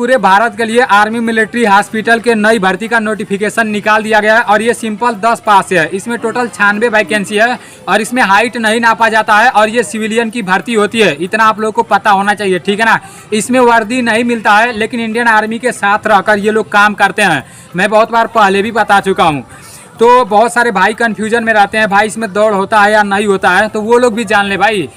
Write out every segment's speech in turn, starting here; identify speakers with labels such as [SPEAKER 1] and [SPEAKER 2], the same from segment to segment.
[SPEAKER 1] पूरे भारत के लिए आर्मी मिलिट्री हॉस्पिटल के नई भर्ती का नोटिफिकेशन निकाल दिया गया है और ये सिंपल 10 पास है। इसमें टोटल 96 वैकेंसी है और इसमें हाइट नहीं नापा जाता है और ये सिविलियन की भर्ती होती है, इतना आप लोग को पता होना चाहिए, ठीक है ना। इसमें वर्दी नहीं मिलता है लेकिन इंडियन आर्मी के साथ रहकर ये लोग काम करते हैं। मैं बहुत बार पहले भी बता चुका हूँ। तो बहुत सारे भाई कन्फ्यूजन में रहते हैं, भाई इसमें दौड़ होता है या नहीं होता है, तो वो लोग भी जान ले भाई,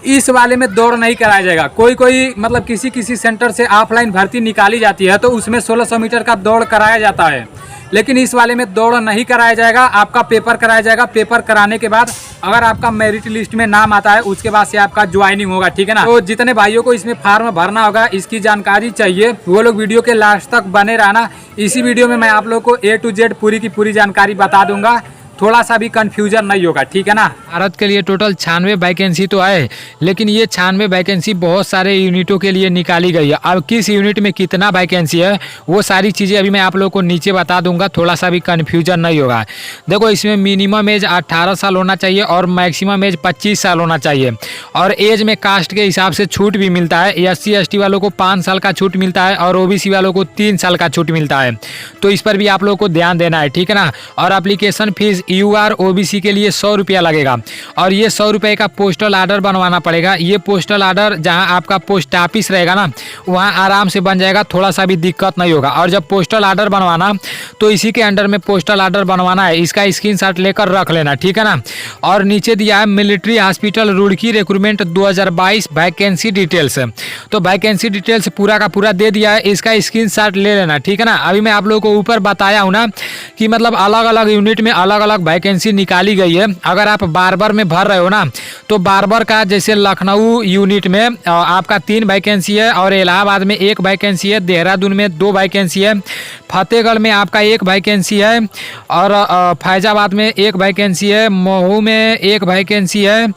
[SPEAKER 1] इस वाले में दौड़ नहीं कराया जाएगा। कोई मतलब किसी सेंटर से ऑफलाइन भर्ती निकाली जाती है तो उसमें 1600 मीटर का दौड़ कराया जाता है, लेकिन इस वाले में दौड़ नहीं कराया जाएगा। आपका पेपर कराया जाएगा। पेपर कराने के बाद अगर आपका मेरिट लिस्ट में नाम आता है उसके बाद से आपका ज्वाइनिंग होगा, ठीक है ना। तो जितने भाइयों को इसमें फॉर्म भरना होगा, इसकी जानकारी चाहिए, वो लोग वीडियो के लास्ट तक बने रहना। इसी वीडियो में मैं आप लोग को A to Z पूरी की पूरी जानकारी बता दूंगा, थोड़ा सा भी कंफ्यूजन नहीं होगा, ठीक है ना। भारत के लिए टोटल 96 वैकेंसी तो है, लेकिन ये 96 वैकेंसी बहुत सारे यूनिटों के लिए निकाली गई है। अब किस यूनिट में कितना वैकेंसी है वो सारी चीज़ें अभी मैं आप लोगों को नीचे बता दूंगा, थोड़ा सा भी कंफ्यूजन नहीं होगा। देखो, इसमें मिनिमम एज 18 साल होना चाहिए और मैक्सिमम एज 25 साल होना चाहिए। और एज में कास्ट के हिसाब से छूट भी मिलता है। SC ST वालों को 5 साल का छूट मिलता है और OBC वालों को 3 साल का छूट मिलता है। तो इस पर भी आप लोगों को ध्यान देना है, ठीक है ना। और एप्लीकेशन फीस UR OBC के लिए 100 रुपया लगेगा और ये 100 रुपये का पोस्टल आर्डर बनवाना पड़ेगा। ये पोस्टल आर्डर जहां आपका पोस्ट ऑफिस रहेगा ना, वहां आराम से बन जाएगा, थोड़ा सा भी दिक्कत नहीं होगा। और जब पोस्टल आर्डर बनवाना तो इसी के अंडर में पोस्टल आर्डर बनवाना है, इसका स्क्रीनशॉट लेकर रख लेना, ठीक है ना। और नीचे दिया है military hospital Roorkee recruitment 2022 vacancy details. तो वैकेंसी डिटेल्स पूरा का पूरा दे दिया है, इसका स्क्रीनशॉट ले लेना, ठीक है ना। अभी मैं आप लोगों को ऊपर बताया हूँ ना कि मतलब अलग अलग यूनिट में अलग अलग वैकेंसी निकाली गई है। अगर आप बार्बर में भर रहे हो ना, तो बार्बर का जैसे लखनऊ यूनिट में आपका 3 वैकेंसी है और इलाहाबाद में 1 वैकेंसी है, देहरादून में 2 वैकेंसी है, फतेहगढ़ में आपका 1 वैकेंसी है और फैजाबाद में 1 वैकेंसी है, महू में 1 वैकेंसी है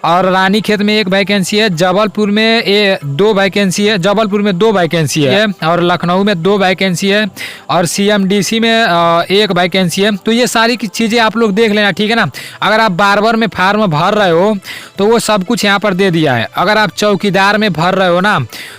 [SPEAKER 1] और रानीखेत में 1 वैकेंसी है, जबलपुर में 2 वैकेंसी है, जबलपुर में 2 वैकेंसी है और लखनऊ में 2 वैकेंसी है और CMDC में 1 वैकेंसी है। तो ये सारी चीज़ें आप लोग देख लेना, ठीक है ना। अगर आप बार्बर में फार्म भर रहे हो तो वो सब कुछ यहाँ पर दे दिया है। अगर आप चौकीदार में भर रहे हो ना,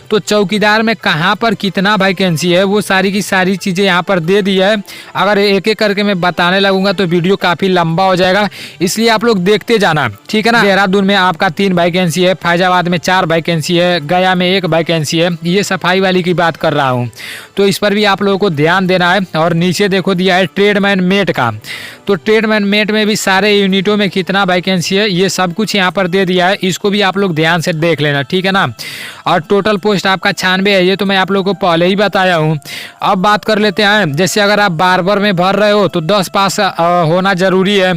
[SPEAKER 1] तो चौकीदार में कहाँ पर कितना वैकेंसी है वो सारी की सारी चीज़ें यहाँ पर दे दी है। अगर एक एक करके मैं बताने लगूंगा तो वीडियो काफ़ी लंबा हो जाएगा, इसलिए आप लोग देखते जाना, ठीक है ना। देहरादून में आपका 3 वैकेंसी है, फैजाबाद में 4 वैकेंसी है, गया में 1 वैकेंसी है। ये सफाई वाली की बात कर रहा हूँ, तो इस पर भी आप लोगों को ध्यान देना है। और नीचे देखो दिया है ट्रेडमैन मेट का, तो ट्रेडमैन मेट में भी सारे यूनिटों में कितना वैकेंसी है ये सब कुछ यहाँ पर दे दिया है, इसको भी आप लोग ध्यान से देख लेना, ठीक है ना। और टोटल पोस्ट आपका 96 है, ये तो मैं आप लोगों को पहले ही बताया हूँ। अब बात कर लेते हैं, जैसे अगर आप बार्बर में भर रहे हो तो 10 पास होना जरूरी है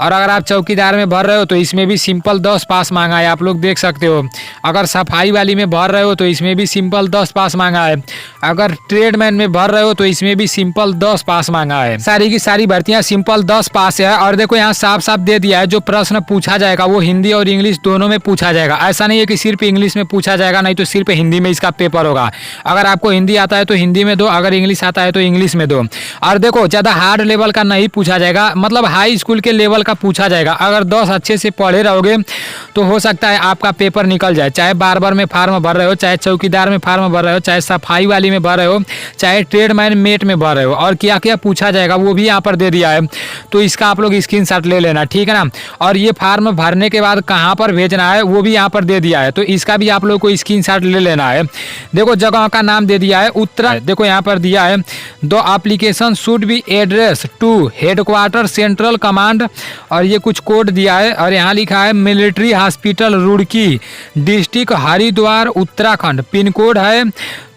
[SPEAKER 1] और अगर आप चौकीदार में भर रहे हो तो इसमें भी सिंपल 10 पास मांगा है, आप लोग देख सकते हो। अगर सफाई वाली में भर रहे हो तो इसमें भी सिंपल 10 पास मांगा है। अगर ट्रेडमैन में भर रहे हो तो इसमें भी सिंपल 10 पास मांगा है। सारी की सारी भर्तियां सिंपल 10 पास है। और देखो यहाँ साफ साफ दे दिया है, जो प्रश्न पूछा जाएगा वो हिंदी और इंग्लिश दोनों में पूछा जाएगा। ऐसा नहीं है कि सिर्फ इंग्लिश में पूछा जाएगा, नहीं तो सिर्फ हिंदी में इसका पेपर होगा। अगर आपको हिंदी आता है तो हिंदी में दो, अगर इंग्लिश आता है तो इंग्लिश में दो। और देखो ज़्यादा हार्ड लेवल का नहीं पूछा जाएगा, मतलब हाई स्कूल के लेवल का पूछा जाएगा। अगर 10 अच्छे से पढ़े रहोगे तो हो सकता है आपका पेपर निकल जाए, चाहे बार्बर में फार्म भर रहे हो, चाहे चौकीदार में फार्म भर रहे हो, चाहे सफाई वाली में भर रहे हो, चाहे ट्रेडमैन मेट में भर रहे हो। और क्या क्या पूछा जाएगा वो भी यहाँ पर दे दिया है, तो इसका आप लोग स्क्रीनशॉट ले लेना, ठीक है ना। और ये फार्म भरने के बाद कहाँ पर भेजना है वो भी यहाँ पर दे दिया है, तो इसका भी आप लोग को स्क्रीनशॉट ले लेना है। देखो जगह का नाम दे दिया है उत्तरा, देखो यहाँ पर दिया है दो application should be address to headquarter central command, और ये कुछ कोड दिया है और यहाँ लिखा है military hospital Roorkee, district Haridwar Uttarakhand, pin code है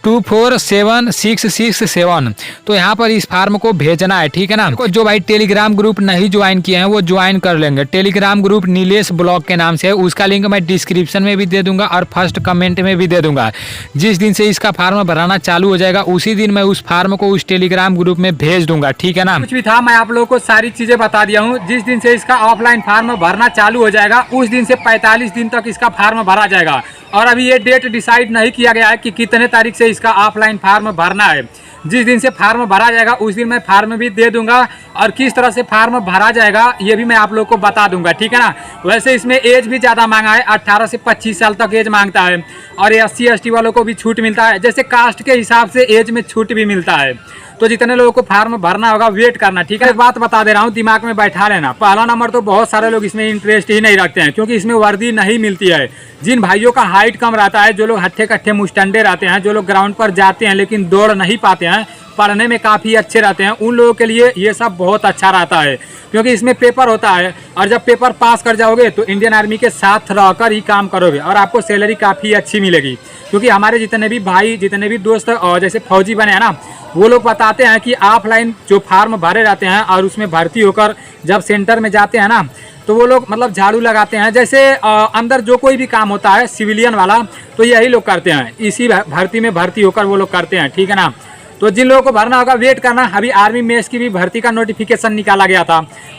[SPEAKER 1] 24767। तो यहाँ पर इस फार्म को भेजना है, ठीक है ना। जो भाई टेलीग्राम ग्रुप नहीं ज्वाइन किए हैं वो ज्वाइन कर लेंगे। टेलीग्राम ग्रुप नीलेश ब्लॉग के नाम से है, उसका लिंक मैं डिस्क्रिप्शन में भी दे दूंगा और फर्स्ट कमेंट में भी दे दूंगा। जिस दिन से इसका फार्म भराना चालू हो जाएगा उसी दिन मैं उस फार्म को उस टेलीग्राम ग्रुप में भेज दूंगा, ठीक है ना। कुछ भी था मैं आप लोगों को सारी चीजें बता दिया हूँ। जिस दिन से इसका ऑफलाइन फार्म भरना चालू हो जाएगा उस दिन से 45 दिन तक इसका फार्म भरा जाएगा। और अभी ये डेट डिसाइड नहीं किया गया है कि कितने तारीख से इसका ऑफलाइन फार्म भरना है। जिस दिन से फार्म भरा जाएगा उस दिन मैं फार्म भी दे दूंगा, और किस तरह से फार्म भरा जाएगा ये भी मैं आप लोग को बता दूंगा, ठीक है ना। वैसे इसमें एज भी ज़्यादा मांगा है, 18 से 25 साल तक एज मांगता है, और ये SC ST वालों को भी छूट मिलता है, जैसे कास्ट के हिसाब से एज में छूट भी मिलता है। तो जितने लोगों को फार्म भरना होगा वेट करना, ठीक है। एक बात बता दे रहा हूँ, दिमाग में बैठा लेना, पहला नंबर तो बहुत सारे लोग इसमें इंटरेस्ट ही नहीं रखते हैं, क्योंकि इसमें वर्दी नहीं मिलती है। जिन भाइयों का हाइट कम रहता है, जो लोग हट्ठे कट्ठे मुस्टंडे रहते हैं, जो लोग ग्राउंड पर जाते हैं लेकिन दौड़ नहीं पाते हैं, पढ़ने में काफ़ी अच्छे रहते हैं, उन लोगों के लिए ये सब बहुत अच्छा रहता है, क्योंकि इसमें पेपर होता है, और जब पेपर पास कर जाओगे तो इंडियन आर्मी के साथ रहकर ही काम करोगे, और आपको सैलरी काफ़ी अच्छी मिलेगी। क्योंकि हमारे जितने भी भाई, जितने भी दोस्त और जैसे फौजी बने हैं ना, वो लोग बताते हैं कि ऑफलाइन जो फार्म भरे रहते हैं और उसमें भर्ती होकर जब सेंटर में जाते हैं ना, तो वो लोग मतलब झाड़ू लगाते हैं, जैसे अंदर जो कोई भी काम होता है सिविलियन वाला, तो यही लोग करते हैं, इसी भर्ती में भर्ती होकर वो लोग करते हैं, ठीक है ना। तो जिन लोगों को भरना होगा वेट करना। अभी आर्मी मेस की भी भर्ती का नोटिफिकेशन निकाला गया था,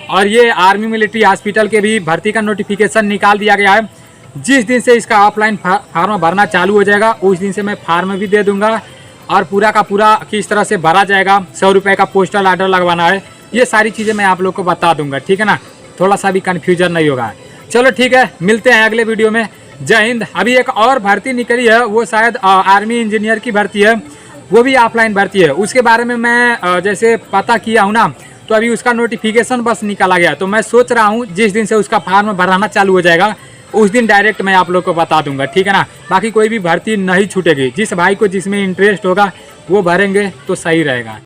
[SPEAKER 1] और ये आर्मी मिलिट्री हॉस्पिटल के भी भर्ती का नोटिफिकेशन निकाल दिया गया है। जिस दिन से इसका ऑफलाइन फार्म भरना चालू हो जाएगा उस दिन से मैं फार्म भी दे दूंगा, और पूरा का पूरा किस तरह से भरा जाएगा, 100 रुपये का पोस्टल आर्डर लगवाना है, ये सारी चीज़ें मैं आप लोग को बता दूंगा, ठीक है ना। थोड़ा सा भी कन्फ्यूजन नहीं होगा। चलो ठीक है, मिलते हैं अगले वीडियो में। जय हिंद। अभी एक और भर्ती निकली है, वो शायद आर्मी इंजीनियर की भर्ती है, वो भी ऑफलाइन भर्ती है। उसके बारे में मैं जैसे पता किया हूँ ना, तो अभी उसका नोटिफिकेशन बस निकाला गया, तो मैं सोच रहा हूँ जिस दिन से उसका फार्म भराना चालू हो जाएगा उस दिन डायरेक्ट मैं आप लोग को बता दूंगा, ठीक है ना। बाकी कोई भी भर्ती नहीं छूटेगी, जिस भाई को जिसमें इंटरेस्ट होगा वो भरेंगे तो सही रहेगा।